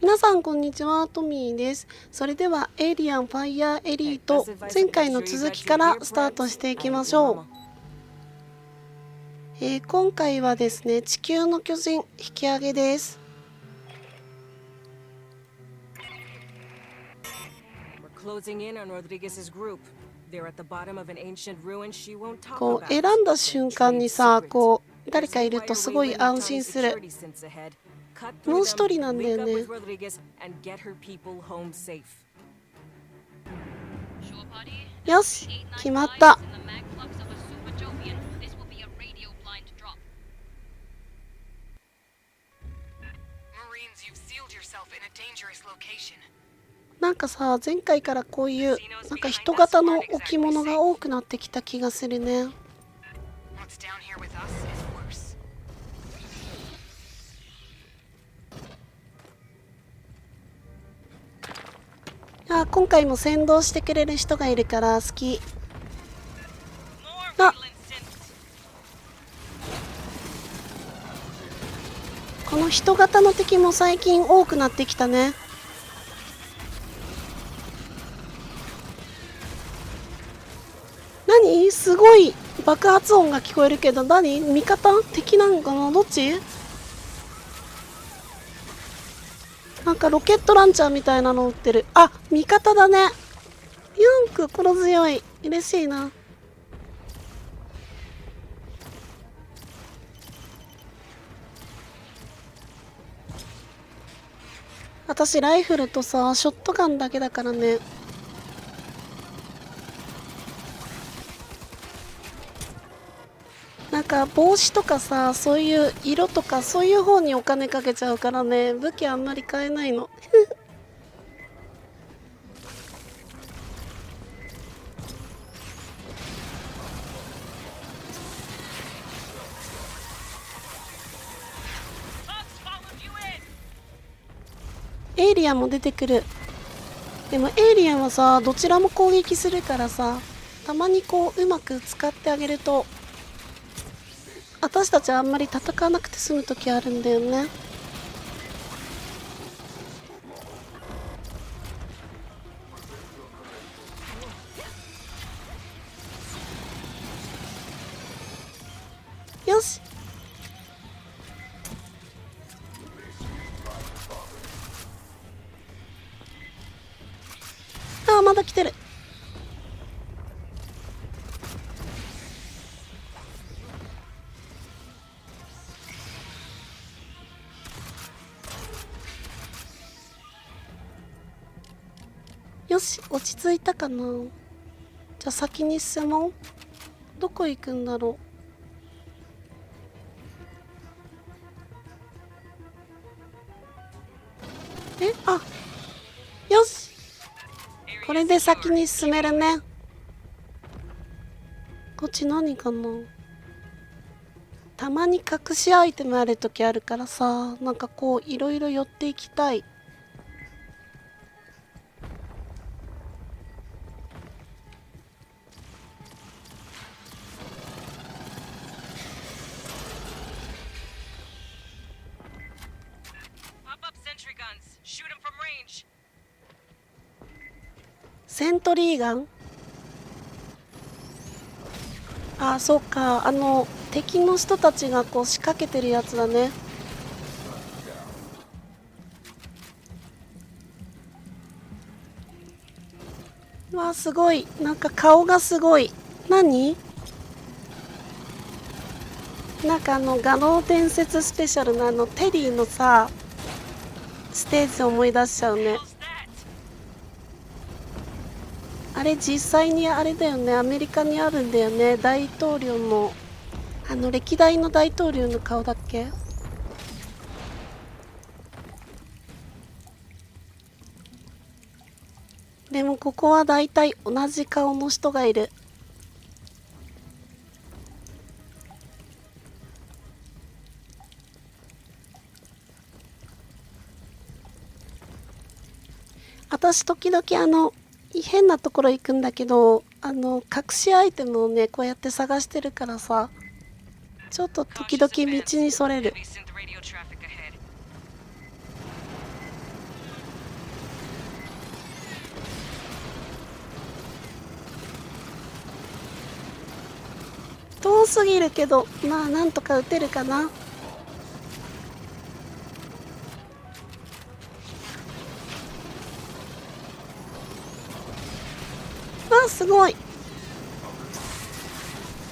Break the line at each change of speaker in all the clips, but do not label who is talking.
皆さんこんにちは、トミーです。それではエイリアンファイアエリート前回の続きからスタートしていきましょう。今回はですね、地球の巨人引き揚げです。こう選んだ瞬間にさ、こう誰かいるとすごい安心する。もう一人なんだよね。よし、決まった。なんかさ、前回からこういうなんか人型の置物が多くなってきた気がするね。今回も先導してくれる人がいるから好き。この人型の敵も最近多くなってきたね。何？すごい爆発音が聞こえるけど、何？味方？敵なんかな？どっち？なんかロケットランチャーみたいなの撃ってる。あ、味方だね。4区心強い。嬉しいな。私ライフルとさ、ショットガンだけだからね。なんか帽子とかさ、そういう色とかそういう方にお金かけちゃうからね、武器あんまり買えないの。エイリアンも出てくる。でもエイリアンはさ、どちらも攻撃するからさ、たまにこううまく使ってあげると私たちあんまり戦わなくて済む時あるんだよね。よし、まだ来てる。よし、落ち着いたかな。じゃあ先に進もう。どこ行くんだろう。よし、これで先に進めるね。こっち何かな。たまに隠しアイテムある時あるからさ、なんかこういろいろ寄っていきたい。セントリーガン？そうか、敵の人たちがこう仕掛けてるやつだね。わあ、すごい。なんか顔がすごい。何？なんか画廊伝説スペシャルのテリーのさ、ステージ思い出しちゃうね。あれ実際にあれだよね、アメリカにあるんだよね。大統領の歴代の大統領の顔だっけ。でもここはだいたい同じ顔の人がいる。私時々変なところ行くんだけど、隠しアイテムをね、こうやって探してるからさ、ちょっと時々道にそれる。すぎるけど、まあなんとか撃てるかな。あ、すごい。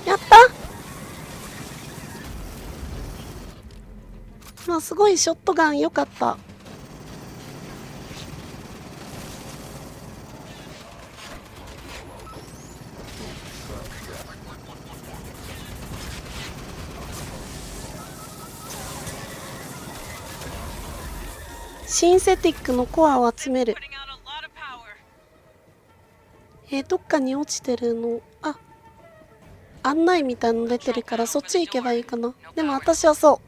やった。まあすごいショットガン良かった。シンセティックのコアを集める。どっかに落ちてるの。あ、案内みたいの出てるからそっち行けばいいかな。でも私はそ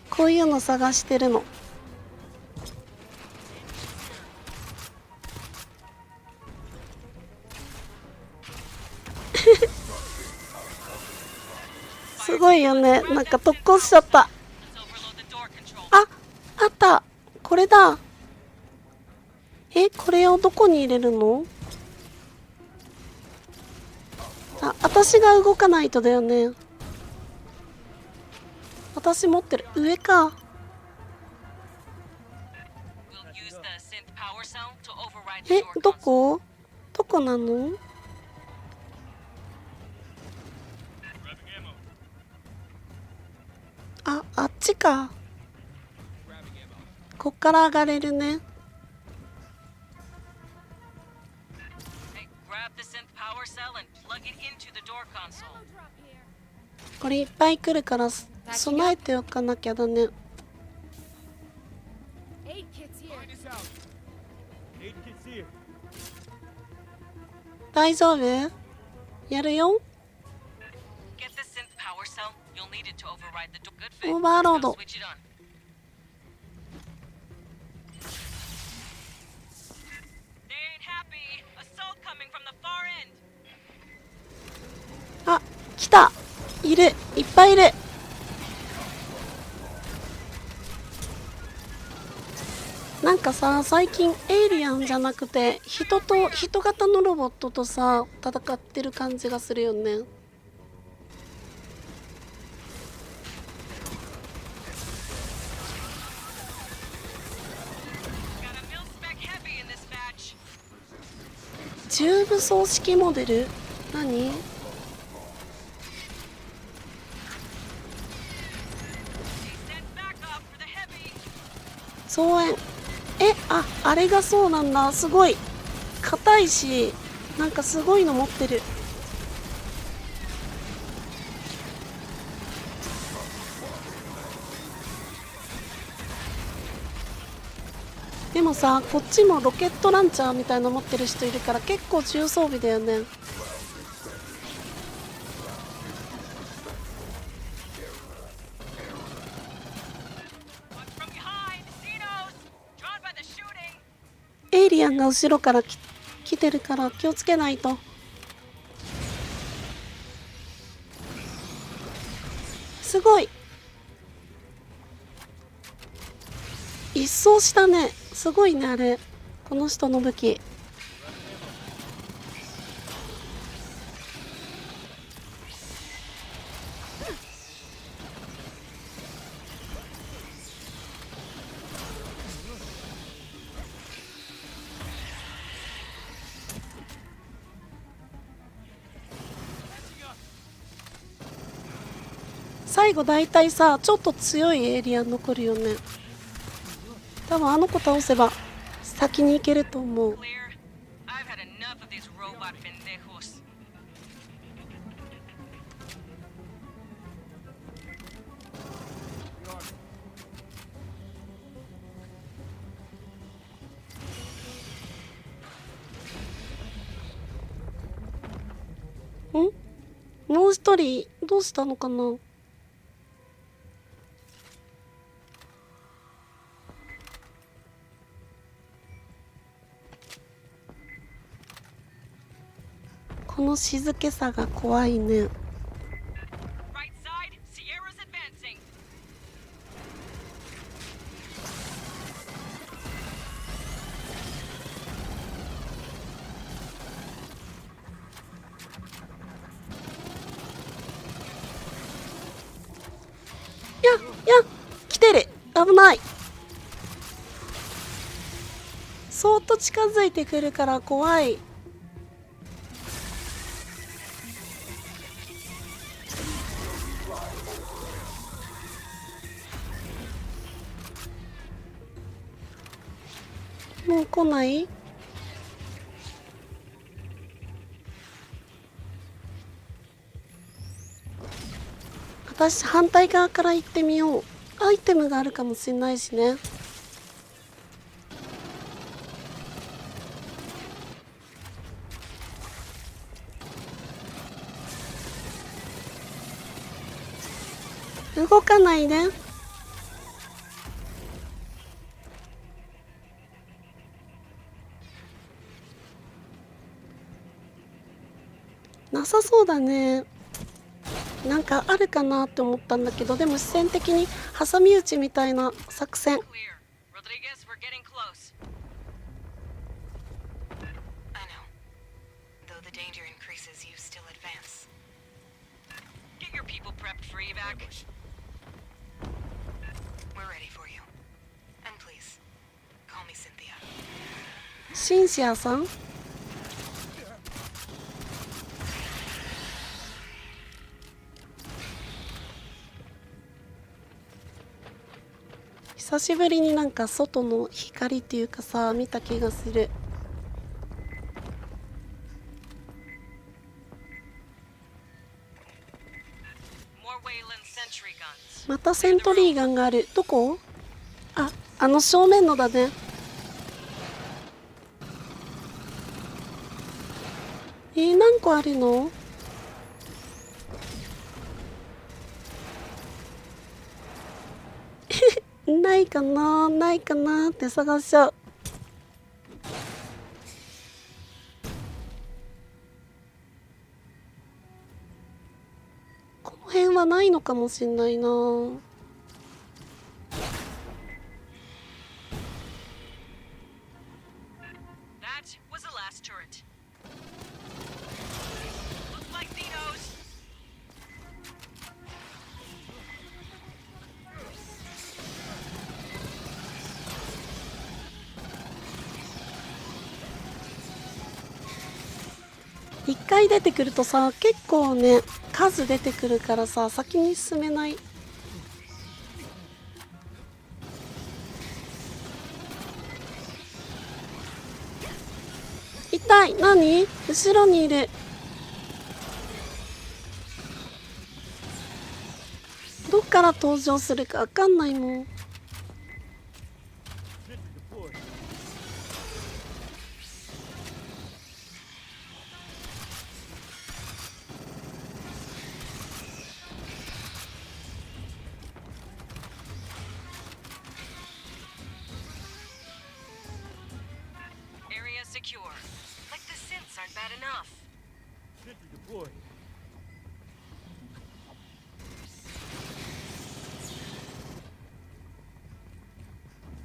うこういうの探してるの。すごいよね。なんか特攻しちゃった。あ、あった。これだ。これをどこに入れるの？あ、私が動かないとだよね。私持ってる。上か。どこ？どこなの？あ、あっちか。こっから上がれるね。これいっぱい来るから備えておかなきゃだね。大丈夫？やるよ。オーバーロード。あ、来た。いる。いっぱいいる。なんかさ、最近エイリアンじゃなくて人型のロボットとさ戦ってる感じがするよね。重武装式モデル？何？増援。あれがそうなんだ。すごい硬いし、なんかすごいの持ってる。でもさ、こっちもロケットランチャーみたいなの持ってる人いるから結構重装備だよね。エイリアンが後ろから来てるから気をつけないと。すごい一掃したね。すごいねあれ。この人の武器。最後だいたいさちょっと強いエイリアン残るよね。多分あの子倒せば先に行けると思う。もう一人どうしたのかな。この静けさが怖いね。危ない。そーっと近づいてくるから怖い。もう来ない？私反対側から行ってみよう。アイテムがあるかもしれないしね。動かないで。なさそうだね。なんかあるかなって思ったんだけど、でも視線的に挟み撃ちみたいな作戦。シンシアさん？久しぶりになんか外の光っていうかさ、見た気がする。またセントリーガンがある。どこ？あ、あの正面のだね。何個あるの？ないかな、ないかなって探しちゃう。この辺はないのかもしんないな。一回出てくるとさ、結構ね数出てくるからさ、先に進めない。痛い。何？後ろにいる。どっから登場するか分かんないもん。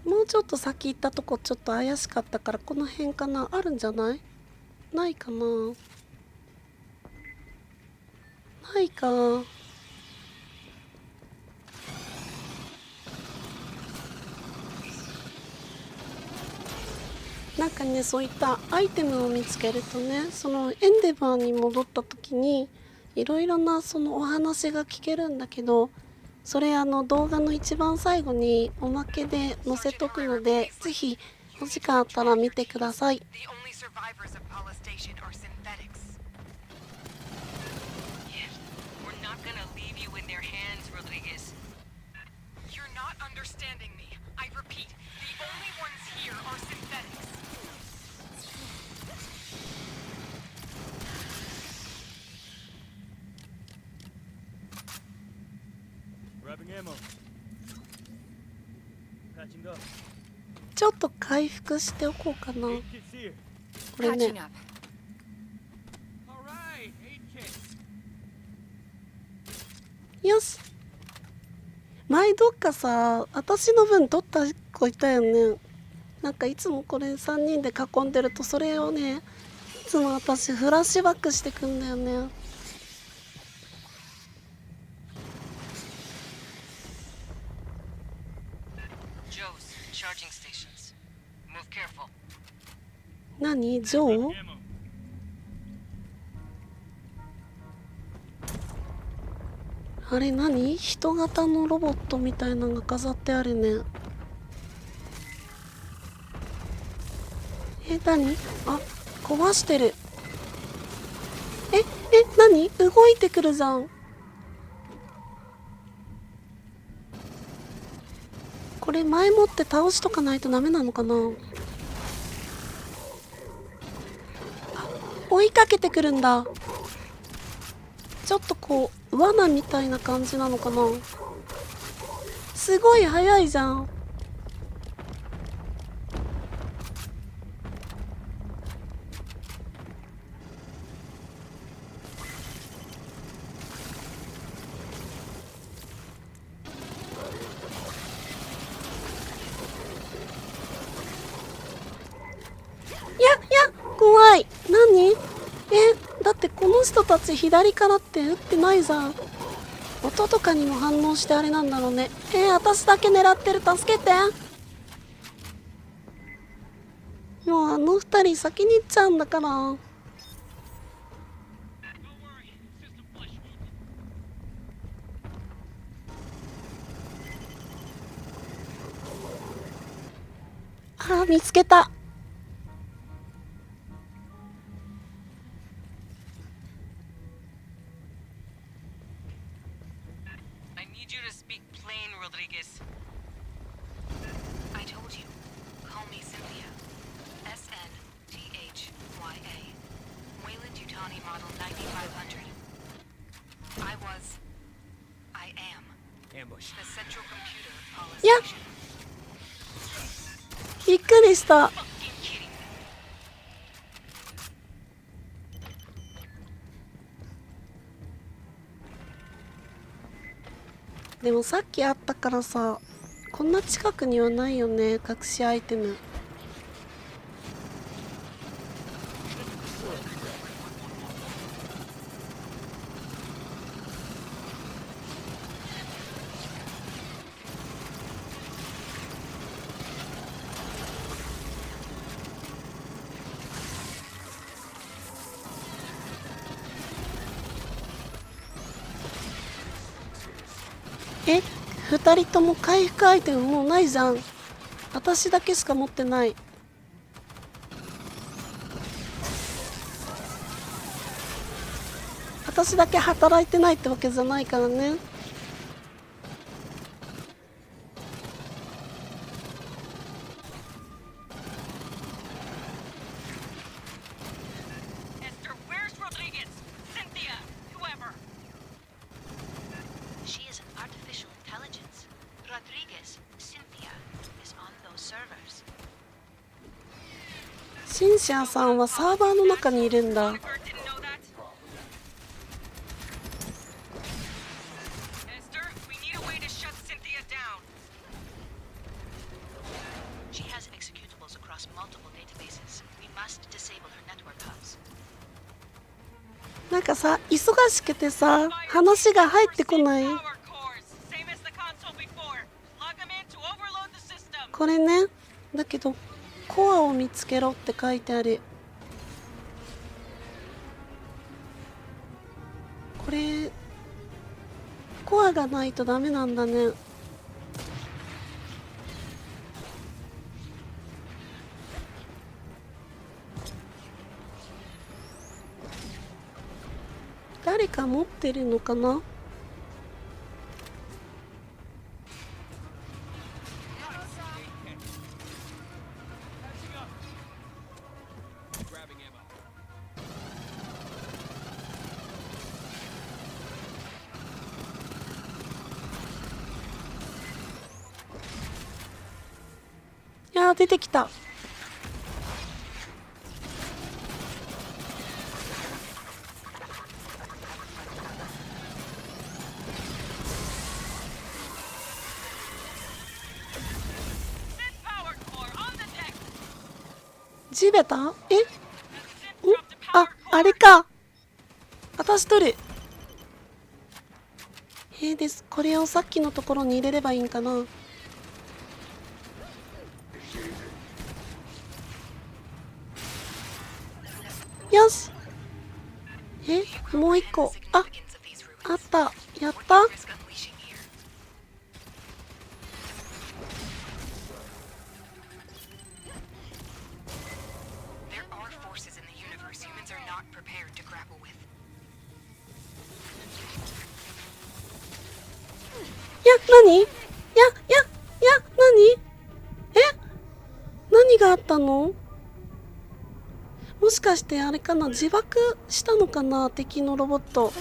もうちょっと先行ったとこちょっと怪しかったから、この辺かな。あるんじゃない？ないかな。ないか。なんかね、そういったアイテムを見つけるとね、そのエンデバーに戻った時にいろいろなそのお話が聞けるんだけど、それ動画の一番最後におまけで載せとくので、ぜひお時間あったら見てください。ちょっと回復しておこうかな。これね。よし。前どっかさ、私の分取った子いたよね。なんかいつもこれ3人で囲んでると、それをね、いつも私フラッシュバックしてくんだよね。何？ジョー？あれ何？人型のロボットみたいなのが飾ってあるね。何？あ、壊してる。何？動いてくるじゃん。これ前もって倒しとかないとダメなのかな。追いかけてくるんだ。ちょっとこう罠みたいな感じなのかな。すごい速いじゃん。怖い。何？だってこの人たち左からって撃ってないじゃん。音とかにも反応してあれなんだろうね。私だけ狙ってる。助けて。もうあの二人先に行っちゃうんだから。見つけた。いや、びっくりした。でもさっきあったからさ、こんな近くにはないよね、隠しアイテム。2人とも回復アイテムもうないじゃん。私だけしか持ってない。私だけ働いてないってわけじゃないからね。シンシアさんはサーバーの中にいるんだ。なんかさ、忙しくてさ、話が入ってこない。これね、だけどコアを見つけろって書いてある。これコアがないとダメなんだね。誰か持ってるのかな。いやー、出てきた。地べた？あれか。私取る。です。これをさっきのところに入れればいいんかな。よし。もう一個。あった。やった。何？何？何があったの？もしかしてあれかな、自爆したのかな、敵のロボット。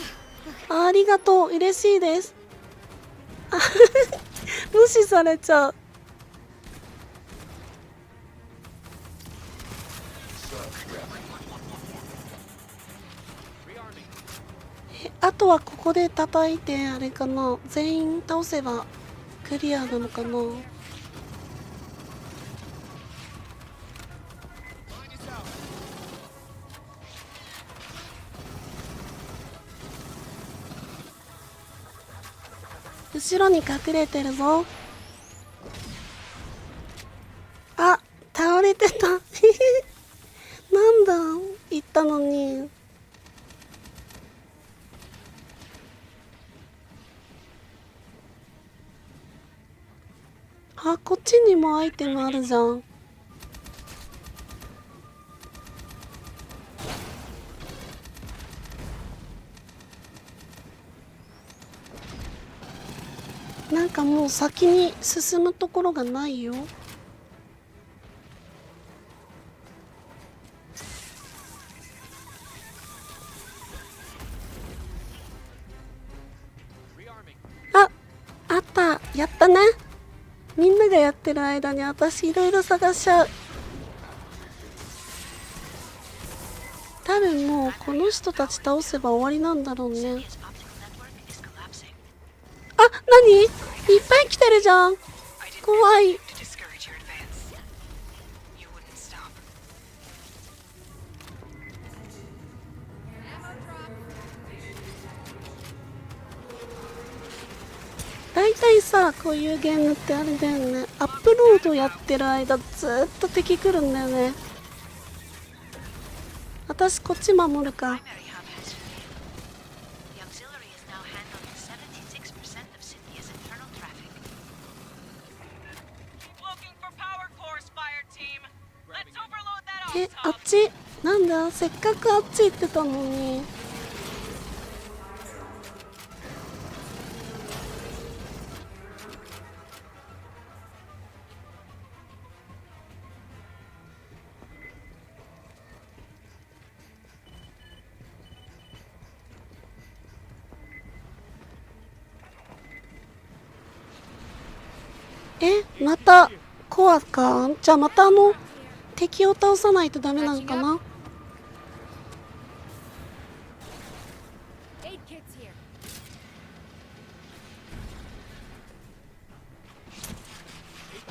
ありがとう、嬉しいです。無視されちゃう。あとはここで叩いてあれかな、全員倒せばクリアなのかな。後ろに隠れてるぞ。あ、倒れてた。なんだ、言ったのに。あ、こっちにもアイテムあるじゃん。なんかもう先に進むところがないよ。あった。やったね。みんながやってる間に私いろいろ探しちゃう。多分もうこの人たち倒せば終わりなんだろうね。あ、何？いっぱい来てるじゃん。怖い。大体さ、こういうゲームってあれだよね。アップロードやってる間ずーっと敵来るんだよね。私こっち守るか。あっちなんだ、せっかくあっち行ってたのに。またコアか。じゃあまた敵を倒さないとダメなのかな。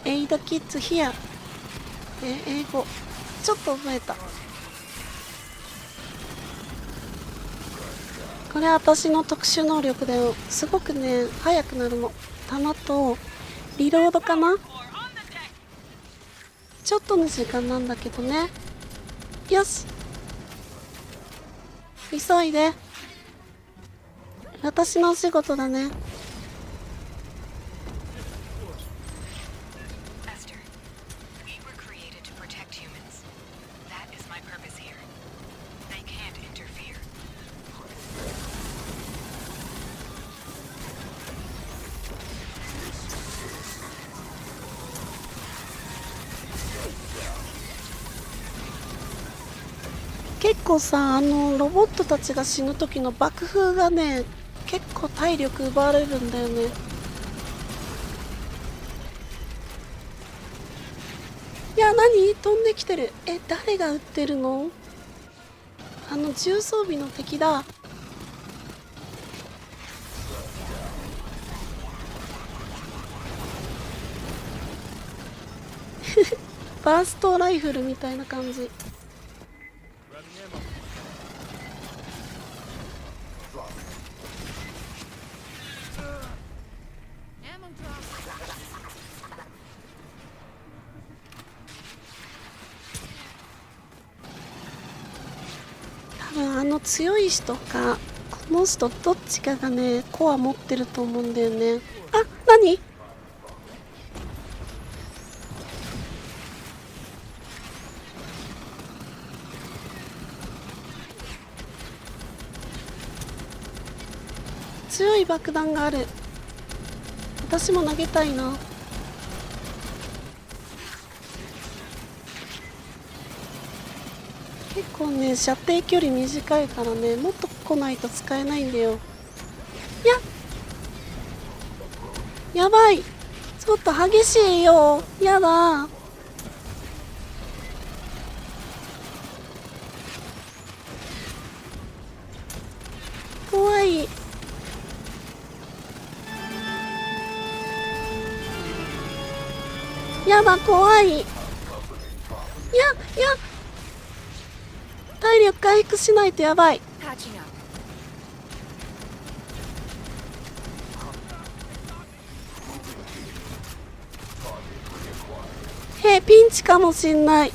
エイドキッズヒア。英語ちょっと覚えた。これ私の特殊能力だよ。すごくね速くなるの。弾とリロードかな。ちょっとの時間なんだけどね。よし、急いで。私のお仕事だね。結構さ、ロボットたちが死ぬ時の爆風がね、結構体力奪われるんだよね。いや、何？飛んできてる。誰が撃ってるの？重装備の敵だ。バーストライフルみたいな感じ。強い人かこの人どっちかがねコア持ってると思うんだよね。あ、何？強い爆弾がある。私も投げたいな。結構ね射程距離短いからね、もっと来ないと使えないんだよ。やばい、ちょっと激しいよ。やだ。怖い。やだ、怖い。体力回復しないとやばい。ピンチかもしんない。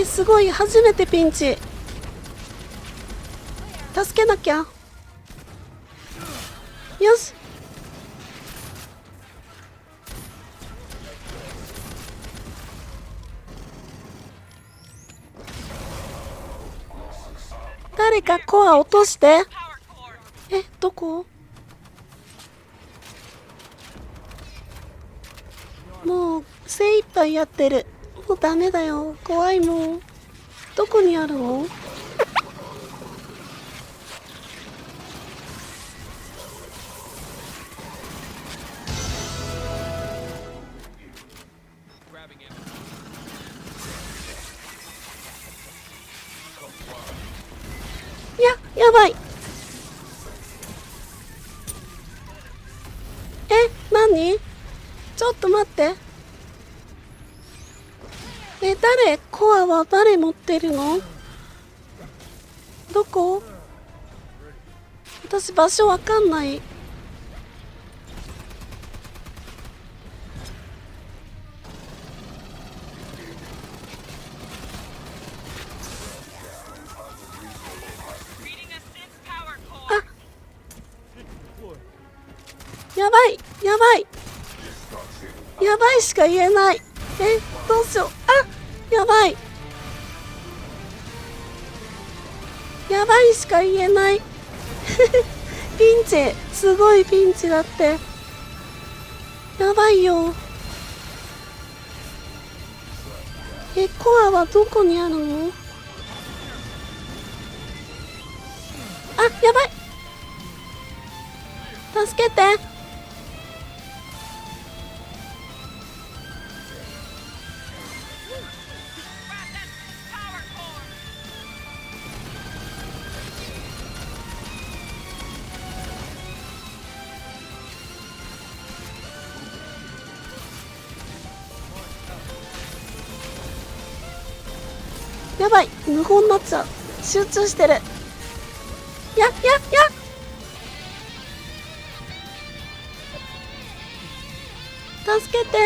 すごい、初めてピンチ。助けなきゃ。よし。誰かコア落として。どこ？もう精一杯やってる。もうダメだよ、怖いもん。どこにあるの？やばい。何？ちょっと待って。誰？コアは誰持ってるの？どこ？私場所わかんない。やばいやばいやばいしか言えない。どうしよう。やばいやばいしか言えないピンチ、すごいピンチだって。やばいよ。コアはどこにあるの？やばい、助けて。やばい、無言になっちゃう。集中してる。助けて。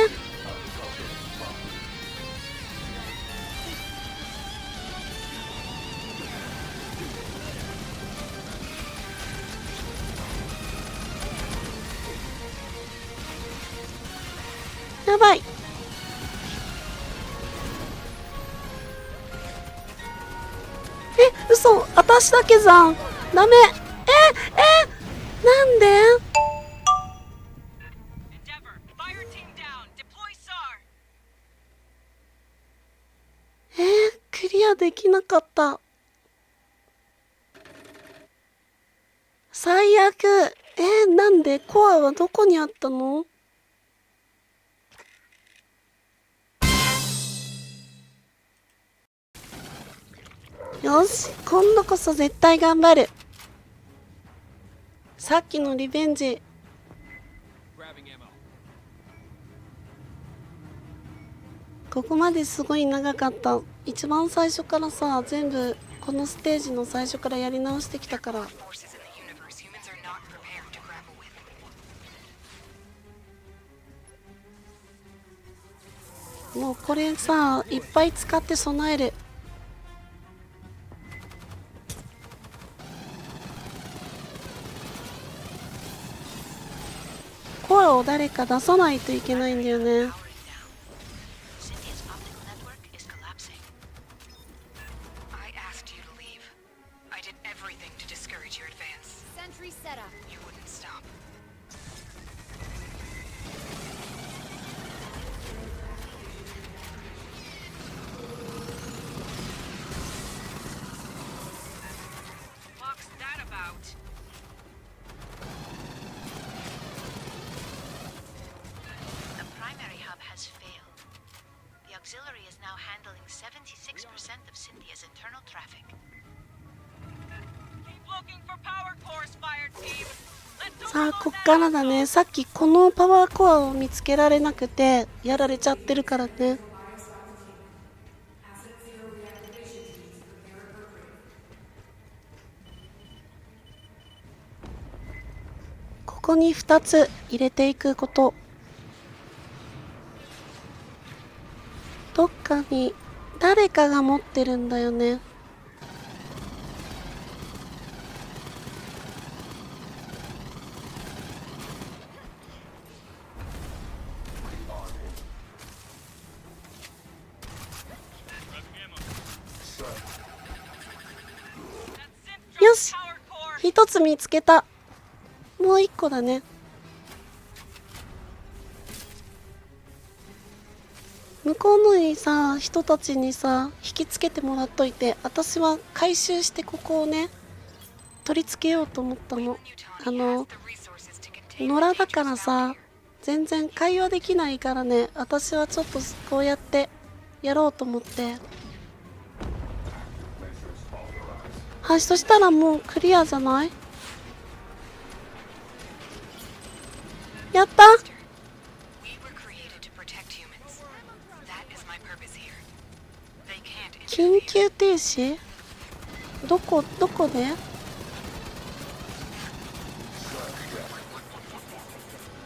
やばい。嘘、私だけじゃん。ダメ。なんで？クリアできなかった。最悪。なんで？コアはどこにあったの？よし、今度こそ絶対頑張る。さっきのリベンジ。ここまですごい長かった。一番最初からさ、全部このステージの最初からやり直してきたから。もうこれさ、いっぱい使って備える。誰か出さないといけないんだよね。さあこっからだね。さっきこのパワーコアを見つけられなくてやられちゃってるからね。ここに2つ入れていくこと。どっかに誰かが持ってるんだよね。よし、一つ見つけた。もう一個だね。向こうのにさ、人たちにさ引きつけてもらっといて、私は回収してここをね取り付けようと思ったの。野良だからさ全然会話できないからね、私はちょっとこうやってやろうと思って。はい、そしたらもうクリアじゃない？やった！緊急停止？どこで？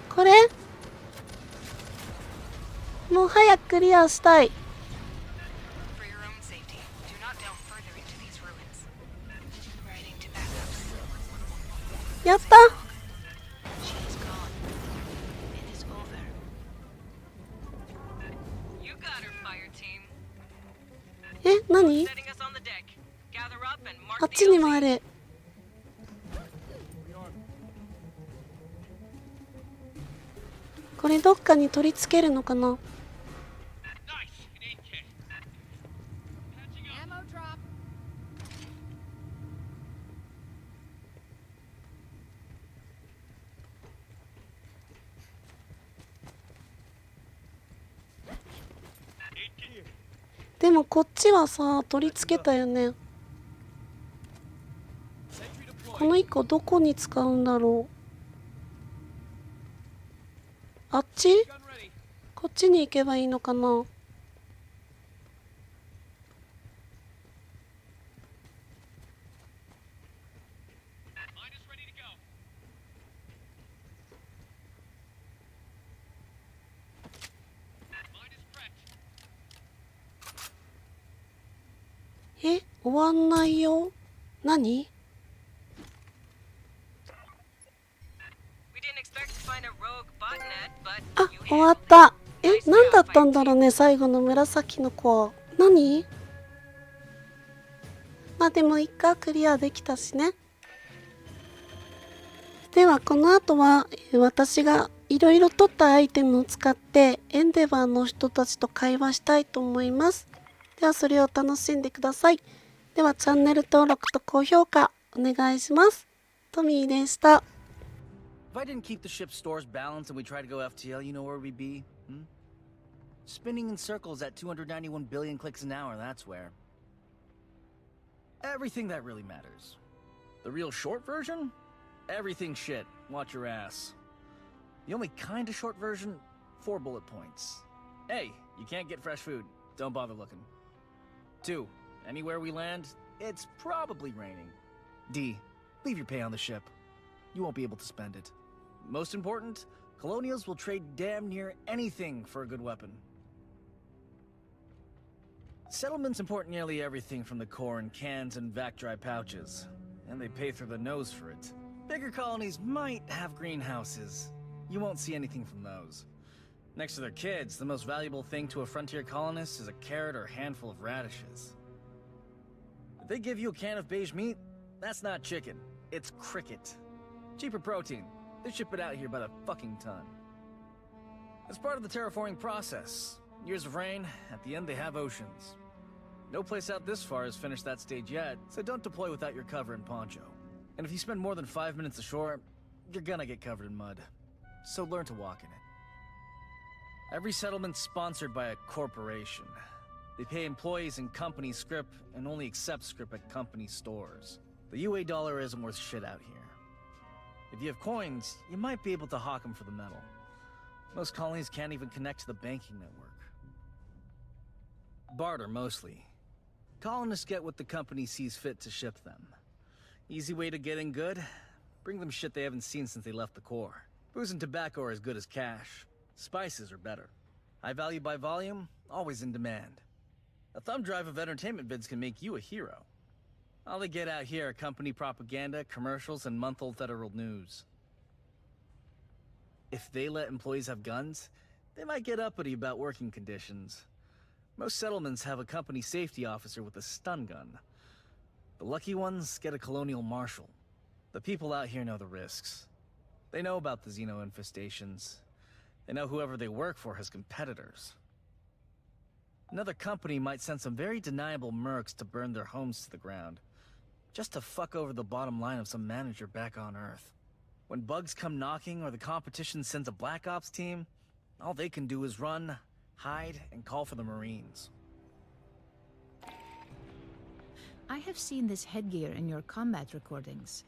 これ？もう早くクリアしたい。やった！え、何？あっちにもある。これどっかに取り付けるのかな？でもこっちはさ取り付けたよね。この1個どこに使うんだろう。あっち？こっちに行けばいいのかな。え、終わんないよ。何？あ、終わった。何だったんだろうね、最後の紫の子は。何？まあでもいっか、クリアできたしね。ではこの後は私がいろいろ取ったアイテムを使ってエンデバーの人たちと会話したいと思います。ではそれを楽しんでください。ではチャンネル登録と高評価お願いします。トミーでした。
If I didn't keep the ship's stores balanced and we tried to go FTL, you know where we'd be? Spinning in circles at 291 billion clicks an hour, that's where. Everything that really matters. The real short version? Everything shit. Watch your ass. The only kinda short version? 4 bullet points. A. You can't get fresh food. Don't bother looking. 2. Anywhere we land, it's probably raining. D. Leave your pay on the ship. You won't be able to spend it. Most important, colonials will trade damn near anything for a good weapon. Settlements import nearly everything from the core in cans and vac-dry pouches, and they pay through the nose for it. Bigger colonies might have greenhouses, you won't see anything from those. Next to their kids, the most valuable thing to a frontier colonist is a carrot or a handful of radishes. If they give you a can of beige meat, that's not chicken, it's cricket. Cheaper protein. They ship it out here by the fucking ton. As part of the terraforming process, years of rain, at the end they have oceans. No place out this far has finished that stage yet, so don't deploy without your cover and poncho. And if you spend more than 5 minutes ashore, you're gonna get covered in mud. So learn to walk in it. Every settlement's sponsored by a corporation. They pay employees in company scrip and only accept scrip at company stores. The UA dollar isn't worth shit out here. If you have coins, you might be able to hawk them for the metal. Most colonies can't even connect to the banking network. Barter, mostly. Colonists get what the company sees fit to ship them. Easy way to get in good? Bring them shit they haven't seen since they left the core. Booze and tobacco are as good as cash. Spices are better. High value by volume, always in demand. A thumb drive of entertainment vids can make you a hero. All they get out here are company propaganda, commercials, and month-old federal news. If they let employees have guns, they might get uppity about working conditions. Most settlements have a company safety officer with a stun gun. The lucky ones get a colonial marshal. The people out here know the risks. They know about the Xeno infestations. They know whoever they work for has competitors. Another company might send some very deniable mercs to burn their homes to the ground, just to fuck over the bottom line of some manager back on Earth. When bugs come knocking or the competition sends a Black Ops team, all they can do is run, hide, and call for the Marines.
I have seen this headgear in your combat recordings.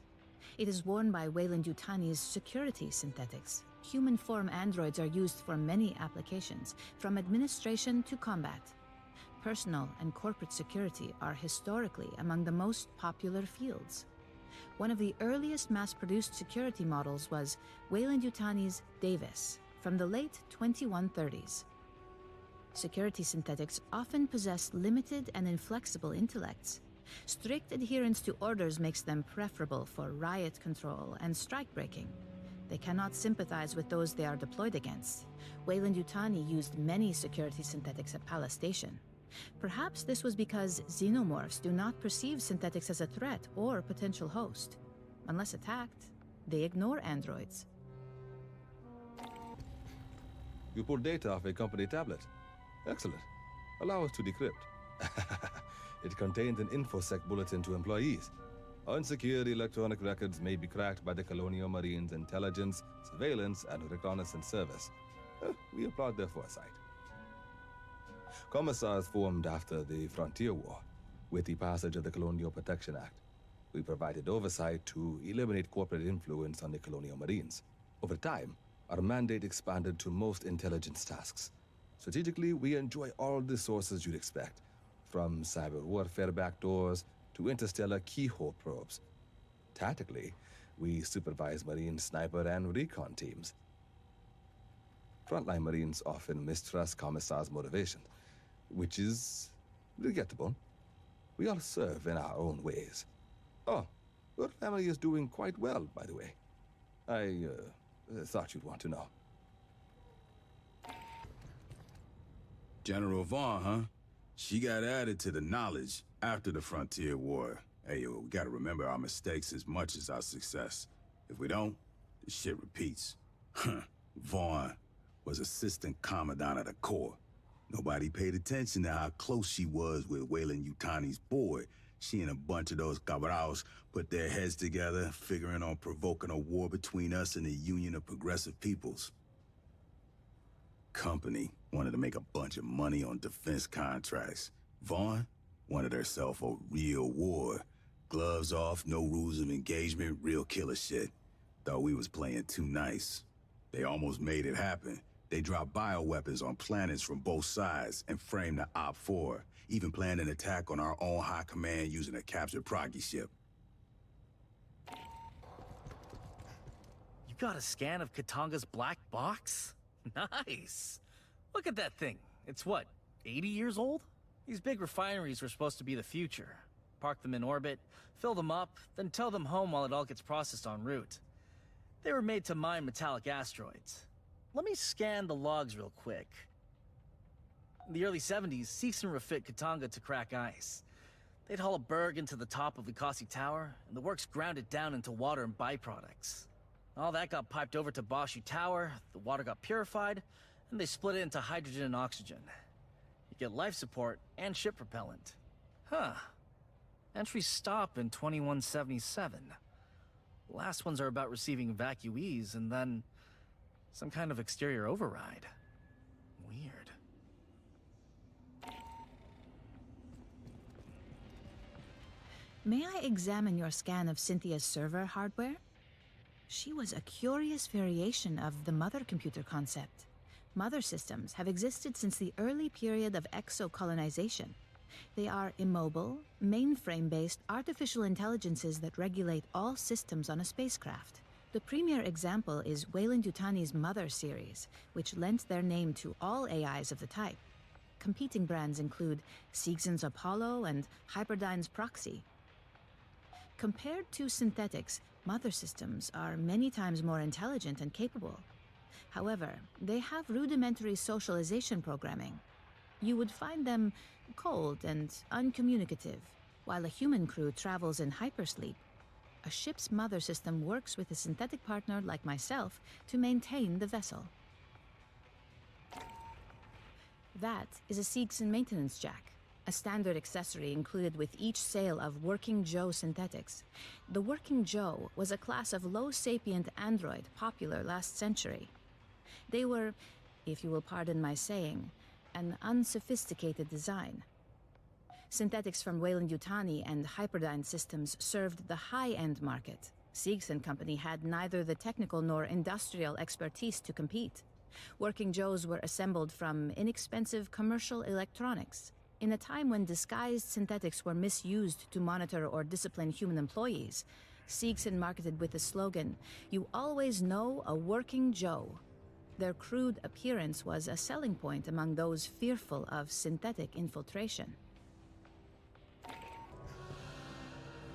It is worn by Weyland-Yutani's security synthetics. Human form androids are used for many applications, from administration to combat. Personal and corporate security are historically among the most popular fields. One of the earliest mass-produced security models was Weyland-Yutani's Davis from the late 2130s. Security synthetics often possess limited and inflexible intellects. Strict adherence to orders makes them preferable for riot control and strike-breaking. They cannot sympathize with those they are deployed against. Weyland-Yutani used many security synthetics at Palace Station. Perhaps this was because xenomorphs do not perceive synthetics as a threat or potential host. Unless attacked, they ignore androids.
You pulled data off a company tablet. Excellent. Allow us to decrypt. It contains an InfoSec bulletin to employees. Unsecured electronic records may be cracked by the Colonial Marines' intelligence, surveillance, and reconnaissance service. We applaud their foresight. Commissars formed after the Frontier War. With the passage of the Colonial Protection Act, we provided oversight to eliminate corporate influence on the Colonial Marines. Over time, our mandate expanded to most intelligence tasks. Strategically, we enjoy all the sources you'd expect, from cyber warfare backdoors to interstellar keyhole probes. Tactically, we supervise Marine sniper and recon teams. Frontline Marines often mistrust Commissar's motivation, which is regrettable. We all serve in our own ways. Oh, your family is doing quite well, by the way. I thought you'd want to know.
General Vaughn, huh? She got added to the knowledge after the Frontier War. Hey, yo, we gotta remember our mistakes as much as our success. If we don't, the shit repeats. Vaughn was assistant commandant of the Corps. Nobody paid attention to how close she was with Weyland-Yutani's boy. She and a bunch of those cabals put their heads together, figuring on provoking a war between us and the Union of Progressive Peoples. Company wanted to make a bunch of money on defense contracts. Vaughn wanted herself a real war. Gloves off, no rules of engagement, real killer shit. Thought we was playing too nice. They almost made it happen. They dropped bioweapons on planets from both sides and framed the Op-4, even planned an attack on our own high command using a captured Proggy ship.
You got a scan of Katanga's black box? Nice! Look at that thing. It's what, 80 years old? These big refineries were supposed to be the future. Park them in orbit, fill them up, then tow them home while it all gets processed en route. They were made to mine metallic asteroids. Let me scan the logs real quick. In the early 70s, Seegson refit Katanga to crack ice. They'd haul a berg into the top of Ikasi Tower, and the works ground it down into water and byproducts. All that got piped over to Boshu Tower, the water got purified, and they split it into hydrogen and oxygen. You get life support and ship propellant. Huh. Entries stop in 2177. The last ones are about receiving evacuees and then some kind of exterior override. Weird.
May I examine your scan of Cynthia's server hardware? She was a curious variation of the mother computer concept. Mother systems have existed since the early period of exocolonization. They are immobile, mainframe-based artificial intelligences that regulate all systems on a spacecraft. The premier example is Weyland-Yutani's Mother series, which lent their name to all AIs of the type. Competing brands include Seegson's Apollo and Hyperdyne's Proxy. Compared to synthetics, mother systems are many times more intelligent and capable. However, they have rudimentary socialization programming. You would find them cold and uncommunicative, while a human crew travels in hypersleep. A ship's mother system works with a synthetic partner like myself to maintain the vessel. That is a Seegson maintenance jack, a standard accessory included with each sale of Working Joe synthetics. The Working Joe was a class of low-sapient android popular last century. They were, if you will pardon my saying, an unsophisticated design. Synthetics from Weyland-Yutani and Hyperdyne systems served the high-end market. Seegson Company had neither the technical nor industrial expertise to compete. Working Joes were assembled from inexpensive commercial electronics. In a time when disguised synthetics were misused to monitor or discipline human employees, Seegson marketed with the slogan, "You always know a Working Joe." Their crude appearance was a selling point among those fearful of synthetic infiltration.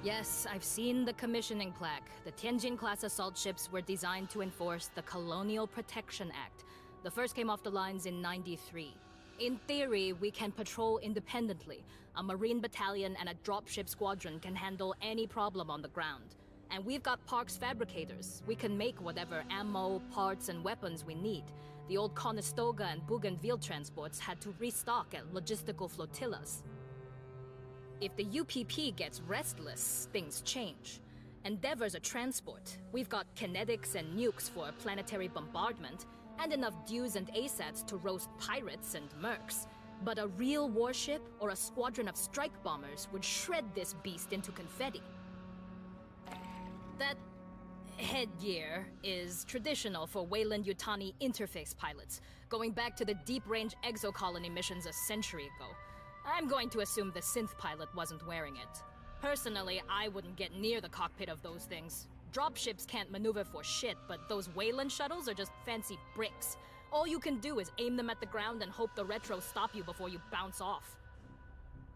Yes, I've seen the commissioning plaque. The Tianjin-class assault ships were designed to enforce the Colonial Protection Act. The first came off the lines in '93. In theory, we can patrol independently. A Marine battalion and a dropship squadron can handle any problem on the ground. And we've got Park's fabricators. We can make whatever ammo, parts, and weapons we need. The old Conestoga and Bougainville transports had to restock at logistical flotillas. If the UPP gets restless, things change. Endeavor's a transport. We've got kinetics and nukes for planetary bombardment, and enough Dews and ASATs to roast pirates and mercs. But a real warship or a squadron of strike bombers would shred this beast into confetti. That headgear is traditional for Weyland-Yutani interface pilots, going back to the deep-range exocolony missions a century ago. I'm going to assume the synth pilot wasn't wearing it. Personally, I wouldn't get near the cockpit of those things. Dropships can't maneuver for shit, but those Weyland shuttles are just fancy bricks. All you can do is aim them at the ground and hope the retros stop you before you bounce off.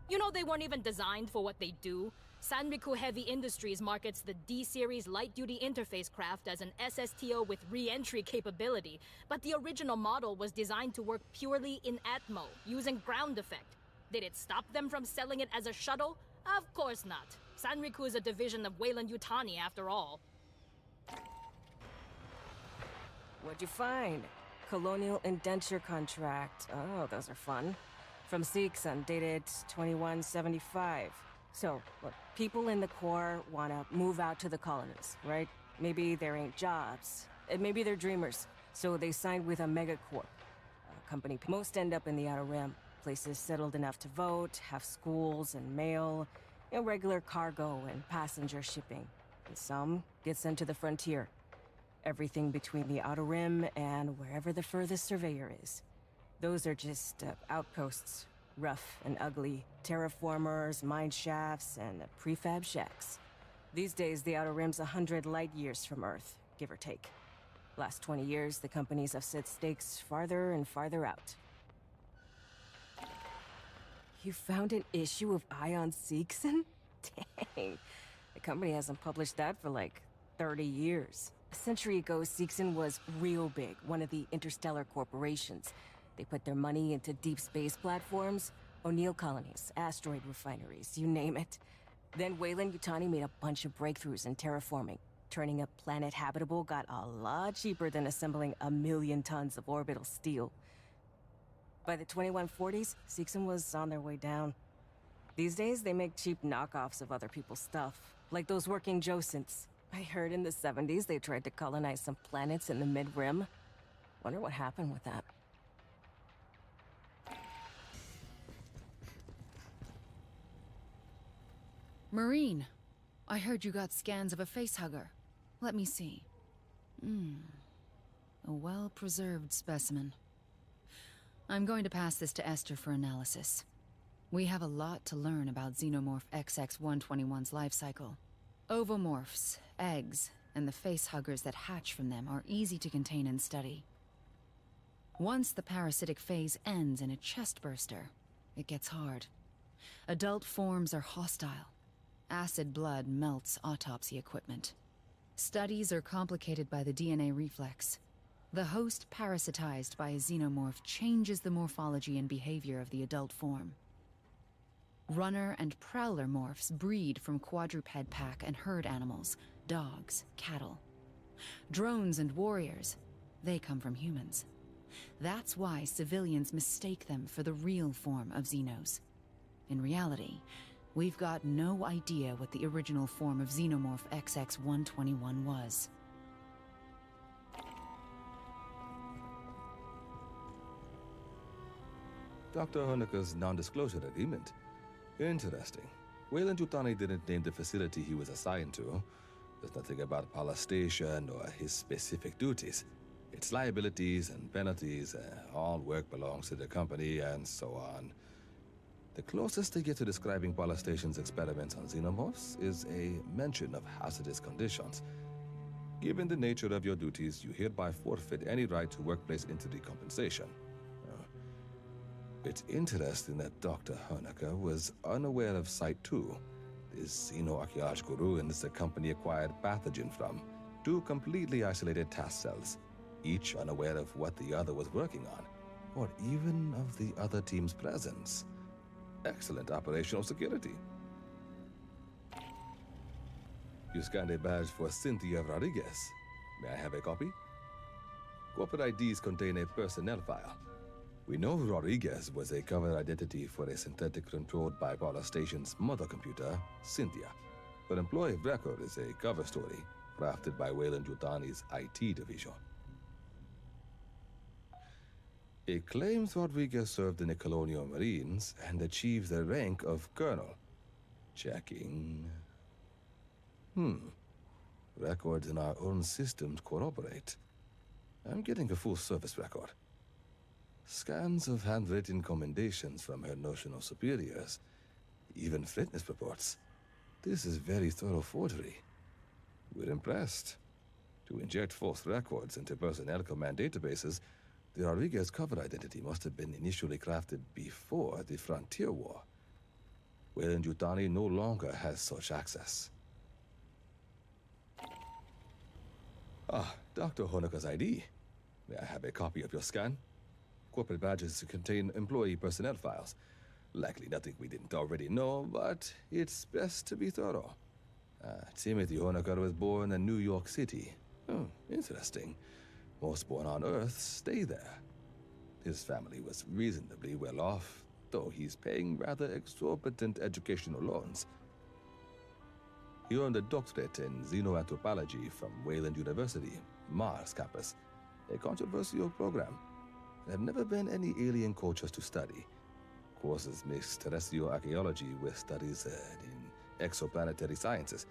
You know they weren't even designed for what they do? Sanriku Heavy Industries markets the D-Series light-duty interface craft as an SSTO with re-entry capability, but the original model was designed to work purely in Atmo, using ground effect. Did it stop them from selling it as a shuttle? Of course not. Sanriku is a division of Weyland-Yutani after all.
What'd you find? Colonial indenture contract. Oh, those are fun. From Seegson, dated 2175. So, look, people in the Corps wanna move out to the colonies, right? Maybe there ain't jobs. Maybe they're dreamers. So they signed with a megacorp. A company most end up in the Outer Rim. Places settled enough to vote, have schools and mail, regular cargo and passenger shipping. And some get sent to the frontier. Everything between the Outer Rim and wherever the furthest surveyor is. Those are just outposts. Rough and ugly. Terraformers, mine shafts, and prefab shacks. These days, the Outer Rim's 100 light years from Earth, give or take. Last 20 years, the companies have set stakes farther and farther out. You found an issue of Ion Seegson? Dang. The company hasn't published that for like 30 years. A century ago, Seegson was real big, one of the interstellar corporations. They put their money into deep space platforms, O'Neill colonies, asteroid refineries, you name it. Then Weyland-Yutani made a bunch of breakthroughs in terraforming. Turning a planet habitable got a lot cheaper than assembling 1 million tons of orbital steel. By the 2140s, Seegson was on their way down. These days, they make cheap knockoffs of other people's stuff, like those working Josins. I heard in the 70s they tried to colonize some planets in the Mid-Rim. Wonder what happened with that.
Marine, I heard you got scans of a facehugger. Let me see. A well-preserved specimen. I'm going to pass this to Esther for analysis. We have a lot to learn about Xenomorph XX-121's life cycle. Ovomorphs, eggs, and the facehuggers that hatch from them are easy to contain and study. Once the parasitic phase ends in a chest burster, it gets hard. Adult forms are hostile. Acid blood melts autopsy equipment. Studies are complicated by the DNA reflex. The host parasitized by a xenomorph changes the morphology and behavior of the adult form. Runner and prowler morphs breed from quadruped pack and herd animals, dogs, cattle. Drones and warriors, they come from humans. That's why civilians mistake them for the real form of Xenos. In reality, we've got no idea what the original form of Xenomorph XX-121 was.
Dr. Honeker's non-disclosure agreement. Interesting. Weyland-Yutani didn't name the facility he was assigned to. There's nothing about Pala Station or his specific duties. Its liabilities and penalties, all work belongs to the company, and so on. The closest they get to describing Pala Station's experiments on xenomorphs is a mention of hazardous conditions. Given the nature of your duties, you hereby forfeit any right to workplace injury compensation. It's interesting that Dr. Honecker was unaware of Site 2, the xenoarchaeological ruins the company acquired pathogen from, 2 completely isolated task cells, each unaware of what the other was working on, or even of the other team's presence. Excellent operational security. You scanned a badge for Cynthia Rodriguez. May I have a copy? Corporate IDs contain a personnel file. We know Rodriguez was a cover identity for a synthetic controlled by Paula Station's mother computer, Cynthia. Her employee record is a cover story crafted by Weyland-Yutani's IT division. It claims Rodriguez served in the Colonial Marines and achieved the rank of colonel. Checking. Records in our own systems corroborate. I'm getting a full service record. Scans of handwritten commendations from her notional superiors. Even fitness reports. This is very thorough forgery. We're impressed. To inject false records into personnel command databases, the Rodriguez cover identity must have been initially crafted before the Frontier War. Weyland-Yutani no longer has such access. Dr. Honecker's ID. May I have a copy of your scan? Corporate badges contain employee personnel files. Likely nothing we didn't already know, but it's best to be thorough. Timothy Honecker was born in New York City. Interesting. Most born on Earth stay there. His family was reasonably well off, though he's paying rather exorbitant educational loans. He earned a doctorate in xenoanthropology from Wayland University, Mars campus, a controversial program. There have never been any alien cultures to study. Courses mix terrestrial archaeology with studies in exoplanetary sciences.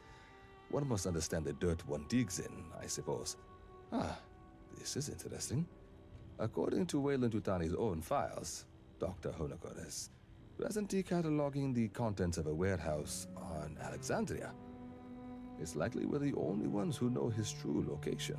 One must understand the dirt one digs in, I suppose. This is interesting. According to Weyland-Yutani's own files, Dr. Honecker is presently cataloging the contents of a warehouse on Alexandria. It's likely we're the only ones who know his true location.